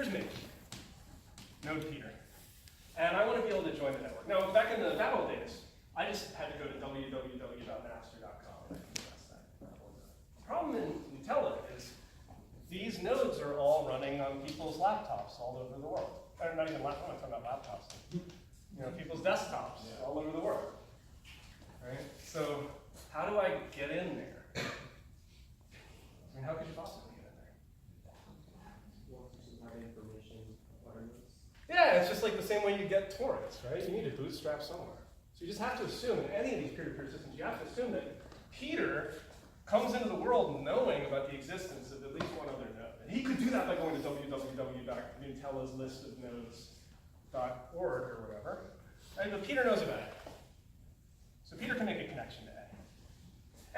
here's me, Node Peter. And I want to be able to join the network. Now, back in the bad old days, I just had to go to www.napster.com. The problem in Nutella is these nodes are all running on people's laptops all over the world. Or not even laptops, I'm talking about laptops. People's desktops all over the world. Right? So how do I get in there? I mean, how could you possibly get in there? Yeah, it's just like the same way you get torrents, right? You need to bootstrap somewhere. So you just have to assume, in any of these peer-to-peer systems, you have to assume that Peter comes into the world knowing about the existence of at least one other node. And he could do that by going to www.nutella'slistofnodes.org or whatever. Right? But Peter knows about it. So Peter can make a connection to A.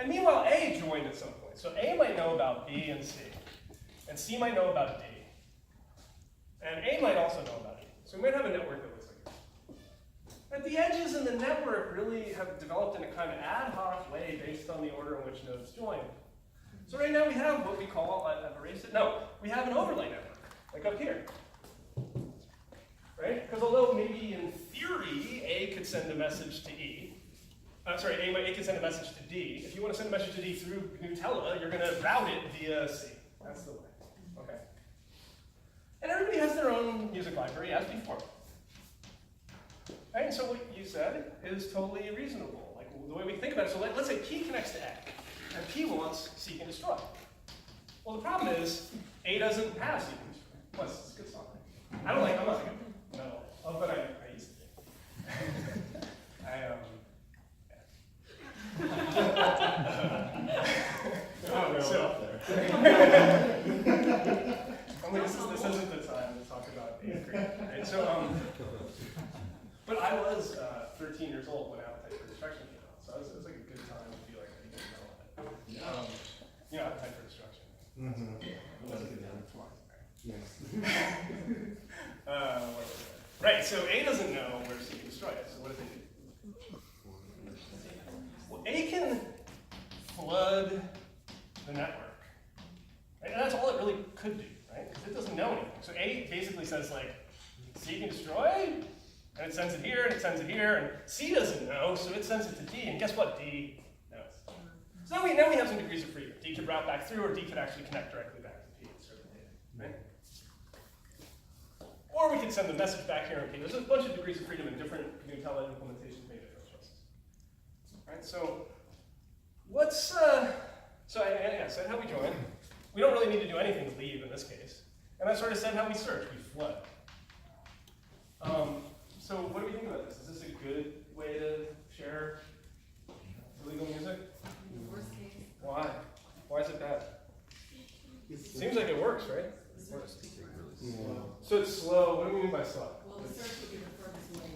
And meanwhile, A joined at some point. So A might know about B and C. And C might know about D. And A might also know about E. So we might have a network that looks like this. But the edges in the network really have developed in a kind of ad hoc way based on the order in which nodes join. So right now we have what we call, we have an overlay network, like up here. Right? Because although maybe in theory A could send a message to E, A could send a message to D. If you want to send a message to D through Nutella, you're going to route it via C. That's the way. Okay. And everybody has their own music library as before. Right? And so what you said is totally reasonable. Like the way we think about it. So let's say P connects to A, and P wants seek and destroy. Well, the problem is A doesn't have seek and destroy. Well, it's a good song. I'm not like it. No. Oh, but I used to. This isn't the time to talk about Anchor, right? So, but I was 13 years old when Appetite for Destruction came out, so it was like a good time to be like, I didn't know it. Appetite for Destruction. Right, so A doesn't know where seek and destroy is, so what does it do? Well, A can flood the network, right? And that's all it really could do, right? Because it doesn't know anything. So A basically says, like, seek and destroy, and it sends it here, and it sends it here, and C doesn't know, so it sends it to D, and guess what? D knows. So now we have some degrees of freedom. D could route back through, or D could actually connect directly back to P and serve the data, right? Or we could send the message back here in P. There's a bunch of degrees of freedom in different Nutella implementations made different choices. Right? So what's so I said how we join. We don't really need to do anything to leave in this case. And I sort of said how we search. We flood. So what do we think about this? Is this a good way to share illegal music? Worst case. Why? Why is it bad? Seems like it works, right? So it's slow. What do we mean by slow? Well, the search would be the furthest way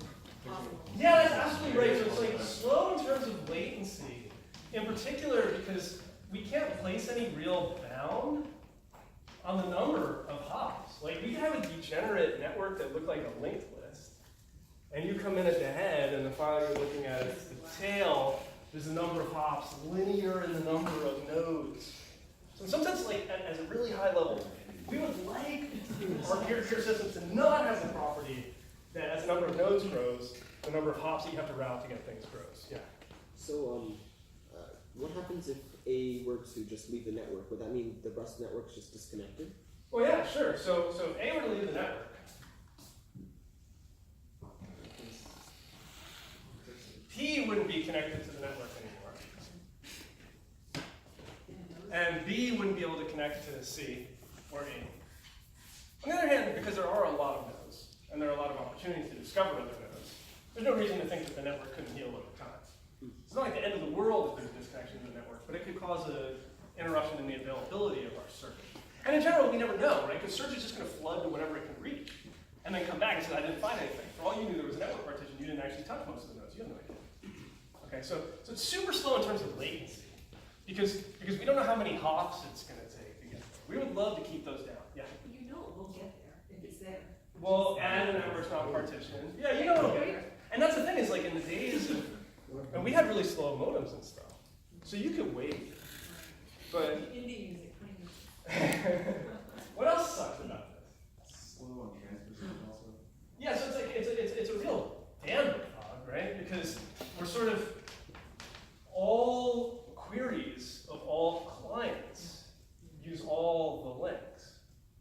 possible. Yeah, that's absolutely right. So it's like slow in terms of latency, in particular because we can't place any real bound on the number of hops. Like we could have a degenerate network that looked like a linked list, and you come in at the head, and the file you're looking at is the tail. There's the number of hops, linear in the number of nodes. So in some sense, like at a really high level, we would like our peer-to-peer systems to not have the property that as the number of nodes grows, the number of hops that you have to route to get things grows. Yeah. So what happens if A were to just leave the network? Would that mean the rest of the network's just disconnected? Well, yeah, sure. So if A were to leave the network, P wouldn't be connected to the network anymore. And B wouldn't be able to connect to C or E. On the other hand, because there are a lot of nodes, and there are a lot of opportunities to discover other nodes, there's no reason to think that the network couldn't heal over time. It's not like the end of the world if there's a disconnection in the network, but it could cause an interruption in the availability of our search. And in general, we never know, right? Because search is just going to flood to whatever it can reach, and then come back and say, I didn't find anything. For all you knew, there was a network partition. You didn't actually touch most of the nodes. You have no idea. Okay, so it's super slow in terms of latency, because we don't know how many hops it's going to take to get there. We would love to keep those down. Yeah. You know it will get there if it's there. Well, and the network's not partitioned. Yeah, you know it'll get there. And that's the thing is, like in the days of, and we had really slow modems and stuff, so you could wait. But Indie music, what else sucks about this? Slow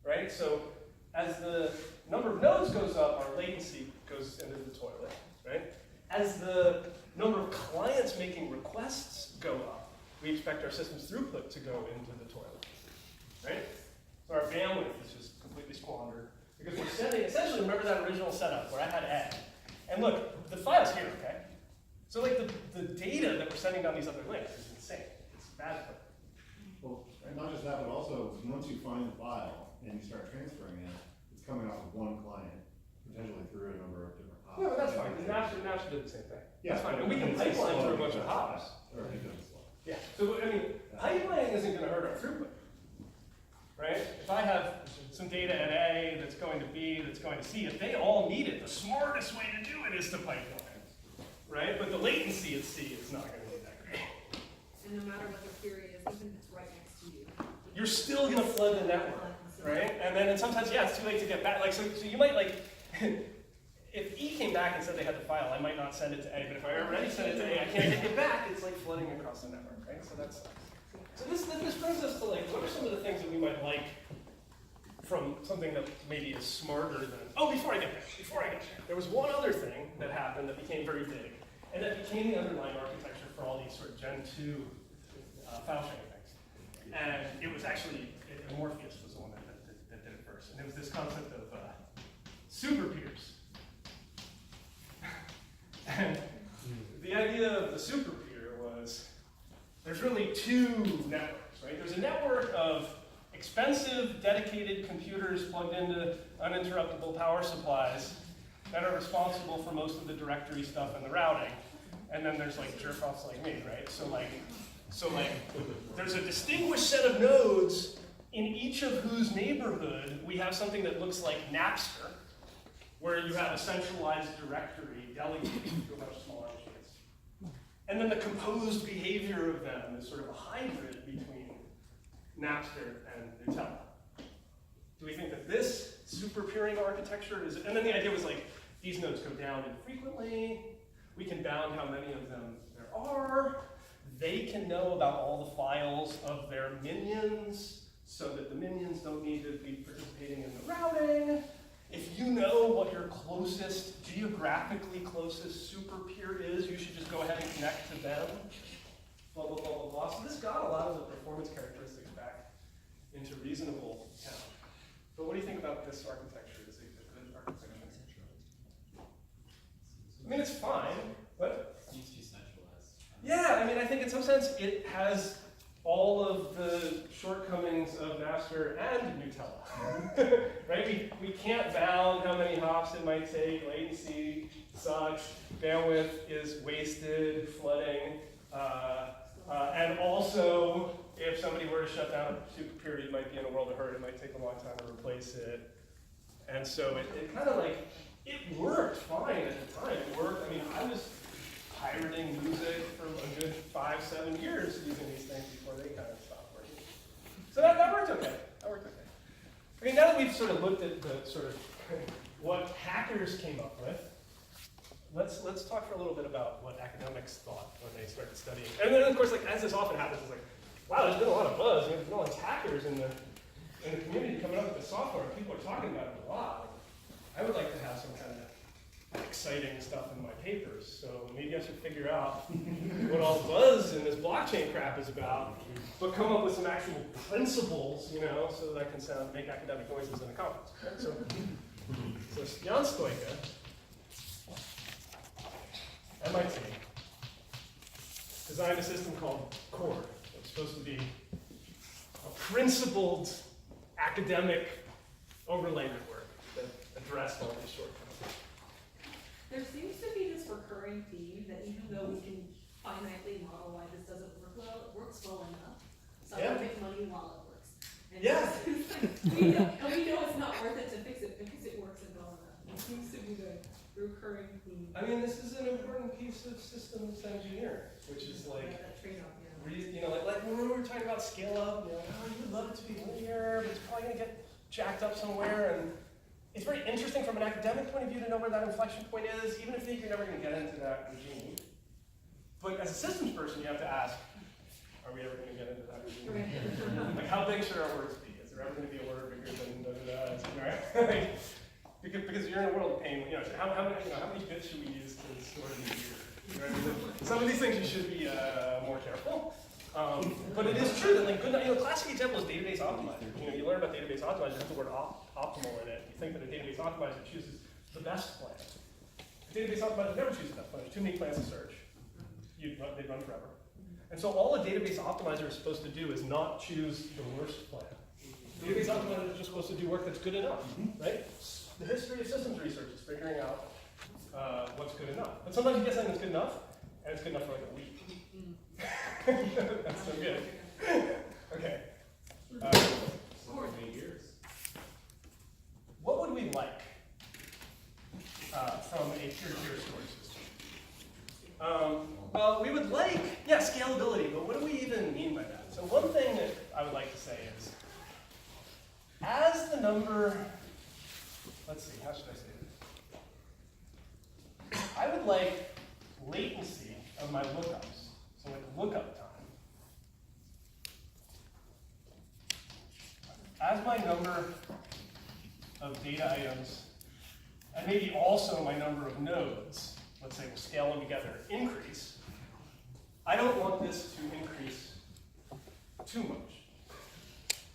right? So as the number of nodes goes up, our latency goes into the toilet, right? As the number of clients making requests go up, we expect our system's throughput to go into the toilet, right? So our bandwidth is just completely squandered because we're sending, essentially remember that original setup where I had A. And look, the file's here, okay? So like the data that we're sending down these other links is insane. It's bad for it. Well, and not just that, but also once you find the file and you start transferring it, it's coming off of one client, potentially through a number of different hops. Yeah, but that's fine. Napster did the same thing. Yeah, That's fine. but And we can it's pipeline slow through a bunch of because hops. Or because it's slow. Yeah. So I mean, pipelining isn't going to hurt our throughput, right? If I have some data at A that's going to B, that's going to C, if they all need it, the smartest way to do it is to pipeline, right? But the latency at C is not going to be that great. And no matter what the query is, even if it's right next to you. You're still going to flood the network, right? And then sometimes, yeah, it's too late to get back. Like, so you might like, if E came back and said they had the file, I might not send it to A. But if I already sent it to A, I can't take it back. It's like flooding across the network, right? So that's. So this brings us to like, what are some of the things that we might like from something that maybe is smarter than. Oh, before I get there, there was one other thing that happened that became very big, and that became the underlying architecture for all these sort of Gen 2 file sharing things. And it was actually, Morpheus was the one that did it first. And it was this concept of super peers. And the idea of the super peer was, there's really two networks, right? There's a network of expensive, dedicated computers plugged into uninterruptible power supplies that are responsible for most of the directory stuff and the routing. And then there's like jerk-offs like me, right? So there's a distinguished set of nodes in each of whose neighborhood we have something that looks like Napster, where you have a centralized directory delegated to a bunch of small machines. And then the composed behavior of them is sort of a hybrid between Napster and Nutella. Do we think that this super peering architecture is, and then the idea was like, these nodes go down infrequently, we can bound how many of them there are, they can know about all the files of their minions, so that the minions don't need to be participating in the routing. If you know what your closest, geographically closest super peer is, you should just go ahead and connect to them. Blah, blah, blah, blah, blah. So this got a lot of the performance characteristics back into reasonable count. But what do you think about this architecture? Is it a good architecture? I mean, it's fine, but It needs to be centralized. yeah, I mean, I think in some sense it has all of the shortcomings of Napster and Nutella, right? We can't bound how many hops it might take, latency sucks, bandwidth is wasted, flooding, and also if somebody were to shut down a super peer, you might be in a world of hurt, it might take a long time to replace it. And so it kind of like, it worked fine at the time, it worked, I mean, I was pirating music for a good 5-7 years using these things before they kind of stopped working. So that worked okay. That worked okay. I mean, now that we've sort of looked at the sort of what hackers came up with, let's talk for a little bit about what academics thought when they started studying. And then of course, like as this often happens, it's like, wow, there's been a lot of buzz. There's been all these hackers in the community coming up with the software, and people are talking about it a lot. I would like to have some kind of exciting stuff in my papers, so maybe I should figure out what all the buzz in this blockchain crap is about, but come up with some actual principles, you know, so that I can make academic noises in a conference. Right? So Jan Stoika, MIT, designed a system called Chord. It's supposed to be a principled academic overlay network that addressed all these shortcomings. There seems to be this recurring theme that even though we can finitely model why this doesn't work well, it works well enough. So I Yeah. make money while it works. And Yeah. we know it's not worth it to fix it because it works well enough. It seems to be the recurring theme. I mean, this is an important piece of systems engineering, which is like, That trade-off, yeah. you know, like when we were talking about scale up, you know, oh, you would love it to be linear, but it's probably going to get jacked up somewhere. And it's very interesting from an academic point of view to know where that inflection point is, even if you think you're never going to get into that regime. But as a systems person, you have to ask, are we ever going to get into that regime? Right. Like, how big should our words be? Is there ever going to be a word bigger than the because you're in a world of pain. How many bits should we use to store the year? You know what I mean? Some of these things you should be more careful. But it is true that like classic example is database optimizer. You learn about database optimizer, it has the word optimal in it. You think that a database optimizer chooses the best plan. A database optimizer never chooses the best plan. There's too many plans to search. They'd run forever. And so all a database optimizer is supposed to do is not choose the worst plan. Database optimizer is just supposed to do work that's good enough, right? The history of systems research is figuring out what's good enough. But sometimes you get something that's good enough, and it's good enough for like a week. That's so good. Okay. What would we like from a peer-to-peer storage system? Well, we would like, scalability, but what do we even mean by that? So one thing that I would like to say is, as the number, let's see, how should I say this? I would like latency of my lookups, so like lookup time. As my number of data items, and maybe also my number of nodes, let's say we'll scale them together, increase, I don't want this to increase too much.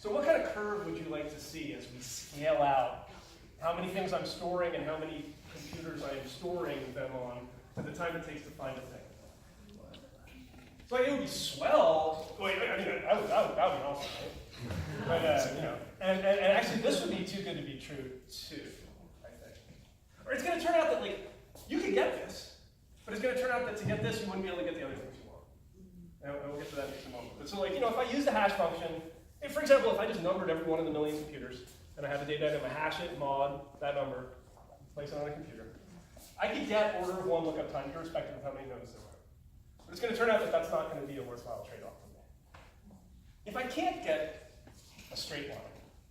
So what kind of curve would you like to see as we scale out how many things I'm storing and how many computers I am storing them on to the time it takes to find a thing? So it would be swell. Wait, I mean, that would be awesome, right? But, and actually this would be too good to be true too, I think. Or it's going to turn out that like, you could get this, but it's going to turn out that to get this, you wouldn't be able to get the other things you want. And we'll get to that in just a moment. But so like, if I use the hash function, for example, if I just numbered every one of the million computers, and I have a data item, I hash it, mod, that number, place it on a computer, I could get order of one lookup time irrespective of how many nodes there were. But it's going to turn out that that's not going to be a worthwhile trade-off for me. If I can't get a straight line,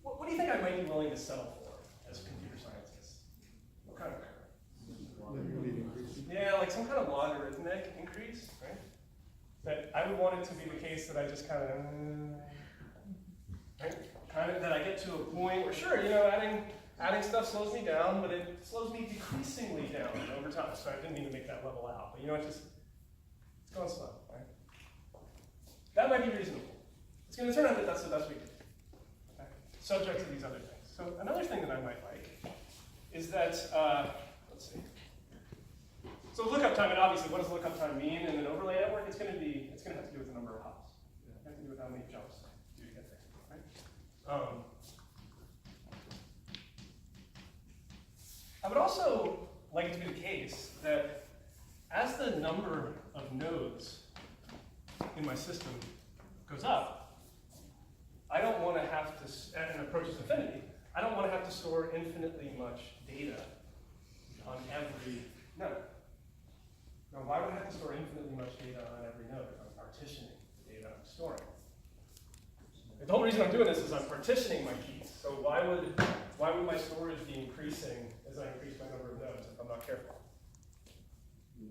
what do you think I might be willing to settle for as a computer scientist? What kind of curve? Yeah, like some kind of logarithmic increase, right? That I would want it to be the case that I just kind of that I get to a point where, sure, adding stuff slows me down, but it slows me decreasingly down over time. So I didn't mean to make that level out, but it's going slow, right? That might be reasonable. It's going to turn out that that's the best we can do, okay? Subject to these other things. So another thing that I might like is that, let's see. So lookup time, and obviously, what does lookup time mean in an overlay network? It's going to have to do with the number of hops. It's going to have to do with how many jumps do you get there, right? I would also like it to be the case that as the number of nodes in my system goes up, I don't want to have to, and approaches infinity, I don't want to have to store infinitely much data on every node. Now, why would I have to store infinitely much data on every node if I'm partitioning the data I'm storing? The whole reason I'm doing this is I'm partitioning my keys. So why would my storage be increasing as I increase my number of nodes if I'm not careful?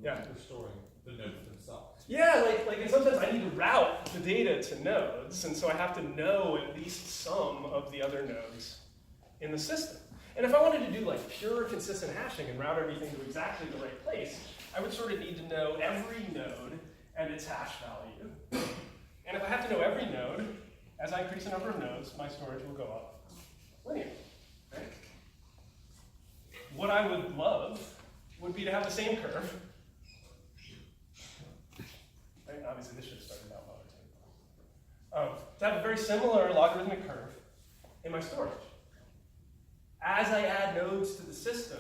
Yeah. You're storing the nodes themselves. Yeah, and sometimes I need to route the data to nodes, and so I have to know at least some of the other nodes in the system. And if I wanted to do like pure consistent hashing and route everything to exactly the right place, I would sort of need to know every node and its hash value. And if I have to know every node, as I increase the number of nodes, my storage will go up linearly. Right? What I would love would be to have the same curve. Right? Obviously, this should have started out lower too. To have a very similar logarithmic curve in my storage. As I add nodes to the system,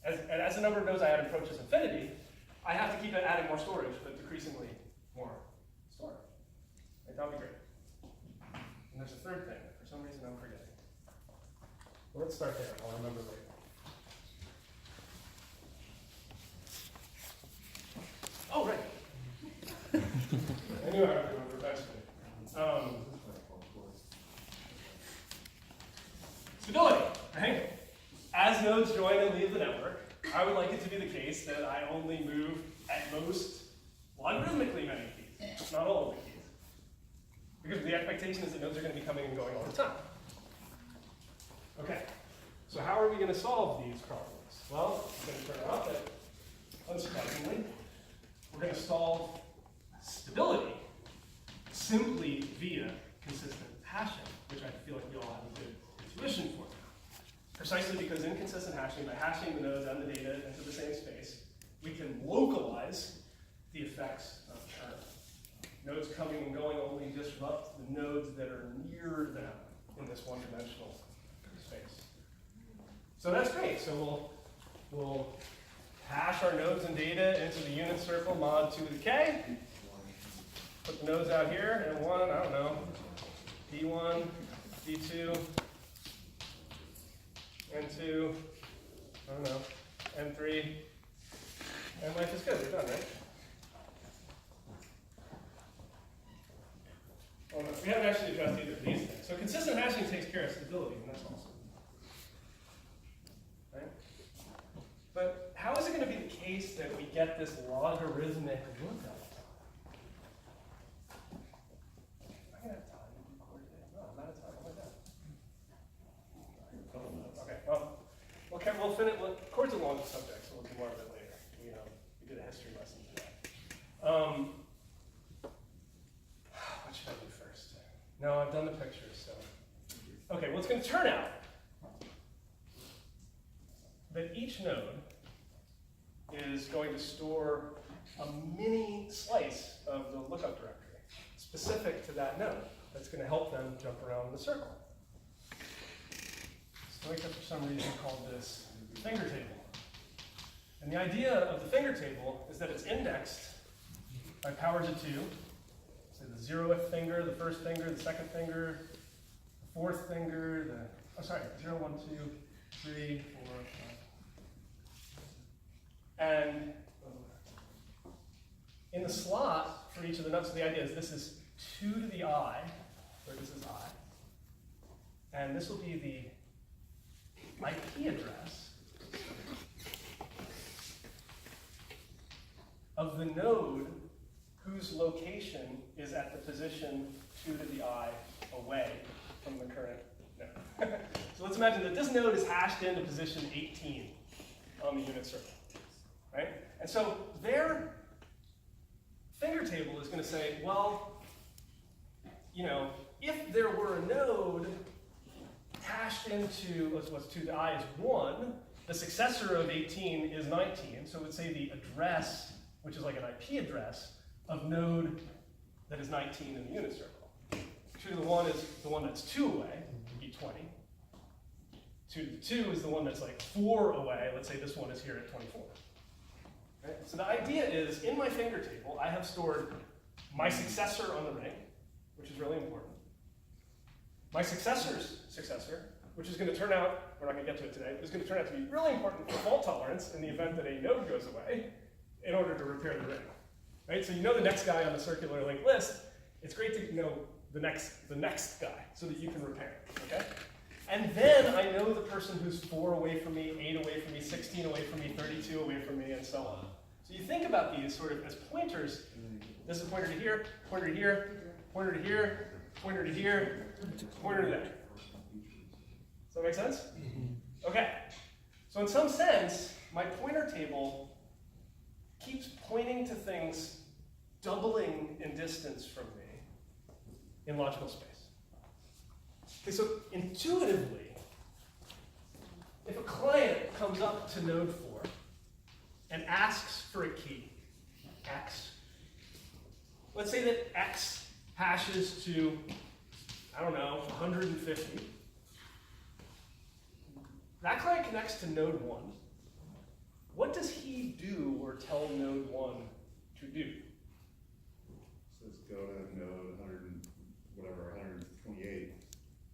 as the number of nodes I add approaches infinity, I have to keep adding more storage, but decreasingly more storage. Right? That would be great. And there's a third thing that for some reason I'm forgetting. Well, let's start there. I'll remember later. Oh, right. I knew I would remember eventually. Stability, right? As nodes join and leave the network, I would like it to be the case that I only move at most logarithmically many keys, not all of the keys. Because the expectation is that nodes are going to be coming and going all the time. Okay, we going to solve these problems? Well, it's going to turn out that, unsurprisingly, we're going to solve stability simply via consistent hashing, which I feel like we all have a good intuition for. Precisely because inconsistent hashing, by hashing the nodes and the data into the same space, we can localize the effects of churn. Nodes coming and going only disrupt the nodes that are near them in this one-dimensional space. So that's great. So we'll hash our nodes and data into the unit circle mod 2 to the k. Put the nodes out here, and one, I don't know, D1, D2, N2, I don't know, N3, and life is good. We're done, right? Well, no, we haven't actually addressed either of these things. So consistent hashing takes care of stability, and that's awesome. Right? But how is it going to be the case that we get this logarithmic lookup? Am I going to have time to record today? No, I'm out of time. Oh my God. Okay, well, we'll finish. Chord's a long subject, so we'll do more of it later. We did a history lesson today. What should I do first? No, I've done the pictures, so. Okay, well, it's going to turn out that each node is going to store a mini slice of the lookup directory specific to that node that's going to help them jump around in the circle. Stoica, for some reason, called this finger table. And the idea of the finger table is that it's indexed by powers of 2. So the 0th finger, the first finger, the second finger, the 4th finger, 0, 1, 2, 3, 4, 5. And in the slot for each of the nodes, so the idea is this is 2 to the I, where this is I. And this will be the IP address of the node whose location is at the position 2 to the I away from the current node. So let's imagine that this node is hashed into position 18 on the unit circle, right? And so their finger table is going to say, well, if there were a node hashed into, what's 2 to the I is 1, the successor of 18 is 19, so it would say the address, which is like an IP address, of node that is 19 in the unit circle. 2 to the 1 is the one that's 2 away, would be 20. 2 to the 2 is the one that's like 4 away, let's say this one is here at 24. Right? So the idea is, in my finger table, I have stored my successor on the ring, which is really important. My successor's successor, which is going to turn out, we're not going to get to it today, but is going to turn out to be really important for fault tolerance in the event that a node goes away in order to repair the ring. Right? So you know the next guy on the circular linked list. It's great to know the next guy so that you can repair it. Okay? And then I know the person who's 4 away from me, 8 away from me, 16 away from me, 32 away from me, and so on. So you think about these sort of as pointers. This is a pointer to here, pointer to here, pointer to here, pointer to here, pointer to there. Does that make sense? Okay. So in some sense, my pointer table keeps pointing to things doubling in distance from me in logical space. Okay, so intuitively, if a client comes up to node 4 and asks for a key, X, let's say that X hashes to, I don't know, 150. That client connects to node 1. What does he do or tell node 1 to do? So let's go to node 128.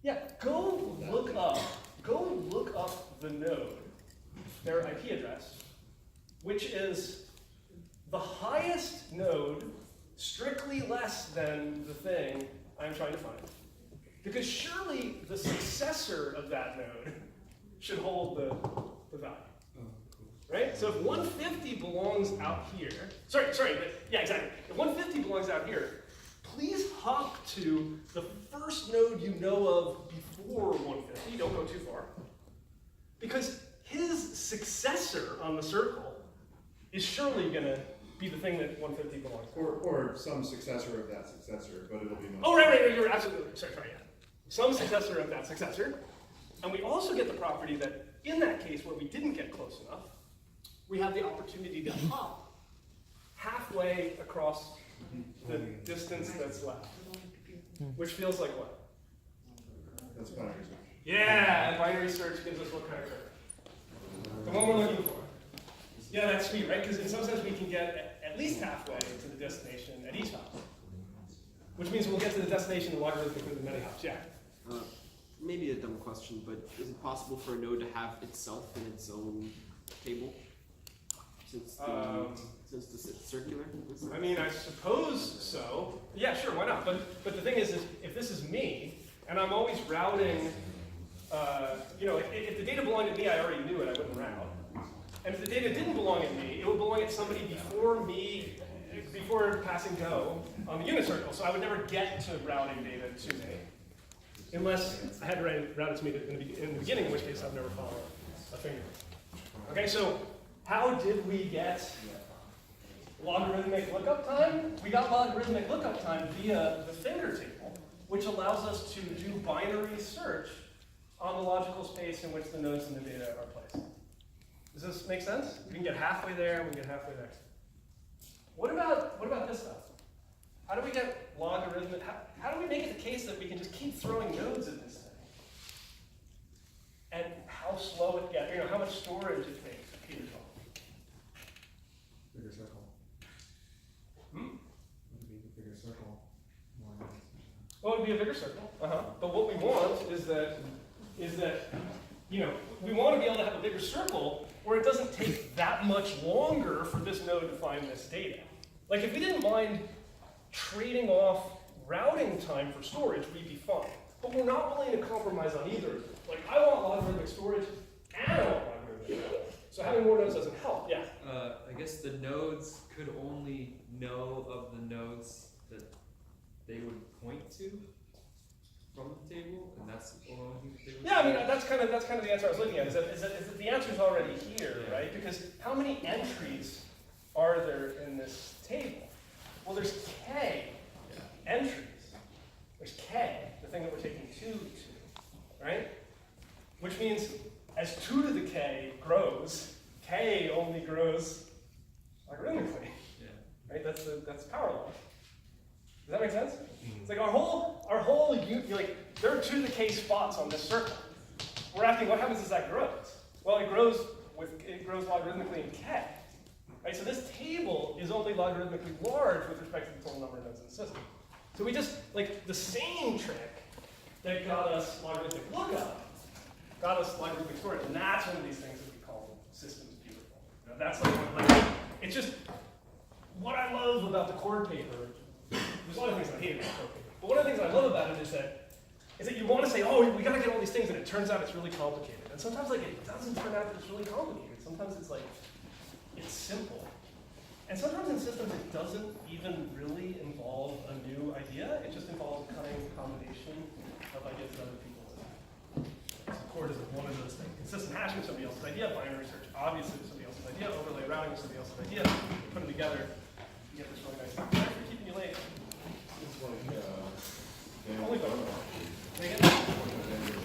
Yeah, go look up the node, their IP address, which is the highest node, strictly less than the thing I'm trying to find. Because surely the successor of that node should hold the value. Right? So if 150 belongs out here, yeah, exactly. If 150 belongs out here, please hop to the first node you know of before 150. Don't go too far. Because his successor on the circle is surely going to be the thing that 150 belongs to. Or some successor of that successor, but it'll be much. Oh, right, you're absolutely, sorry, yeah. Some successor of that successor. And we also get the property that in that case where we didn't get close enough, we have the opportunity to hop halfway across the distance that's left. Which feels like what? That's binary search. Yeah, binary search gives us what kind of curve? The one we're looking for. Yeah, that's sweet, right? Because in some sense we can get at least halfway to the destination at each hop. Which means we'll get to the destination logarithmically with many hops, yeah. Maybe a dumb question, but is it possible for a node to have itself in its own table? Since it's circular? I mean, I suppose so. Yeah, sure, why not? But the thing is if this is me, and I'm always routing, if the data belonged to me, I already knew it, I wouldn't route. And if the data didn't belong to me, it would belong to somebody before me, before passing go on the unit circle. So I would never get to routing data to me. Unless I had to route it to me in the beginning, in which case I've never followed a finger. Okay, so how did we get logarithmic lookup time? We got logarithmic lookup time via the finger table, which allows us to do binary search on the logical space in which the nodes in the data are placed. Does this make sense? We can get halfway there, we can get halfway there. What about this stuff? How do we get logarithmic? How do we make it the case that we can just keep throwing nodes at this thing? And how slow it gets, how much storage it takes, Peter's law. Bigger circle. Would be the bigger circle. Well, it would be a bigger circle. But what we want is that we want to be able to have a bigger circle where it doesn't take that much longer for this node to find this data. Like if we didn't mind trading off routing time for storage, we'd be fine. But we're not willing to compromise on either. Like I want logarithmic storage and I want logarithmic routing. So having more nodes doesn't help. Yeah. I guess the nodes could only know of the nodes that they would point to from the table, and that's the only thing that they would. Yeah, I mean that's kind of the answer I was looking at. Is that the answer's already here, right? Because how many entries are there in this table? Well, there's k entries. There's k, the thing that we're taking 2 to, right? Which means as 2 to the k grows, k only grows logarithmically. Yeah. Right? That's power law. Does that make sense? It's like our whole there are 2 to the k spots on this circle. We're asking what happens as that grows? Well, it grows logarithmically in k. Right? So this table is only logarithmically large with respect to the total number of nodes in the system. So we just, the same trick that got us logarithmic lookup got us logarithmic storage. And that's one of these things that we call systems beautiful. That's it's just, what I love about the Chord paper, there's a lot of things I hate about the Chord paper, but one of the things I love about it is that you want to say, oh, we got to get all these things, and it turns out it's really complicated. And sometimes it doesn't turn out that it's really complicated. Sometimes it's it's simple. And sometimes in systems it doesn't even really involve a new idea. It just involves a cunning combination of ideas that other people have. So Chord is one of those things. Consistent hashing is somebody else's idea. Binary search obviously is somebody else's idea. Overlay routing is somebody else's idea. Put them together.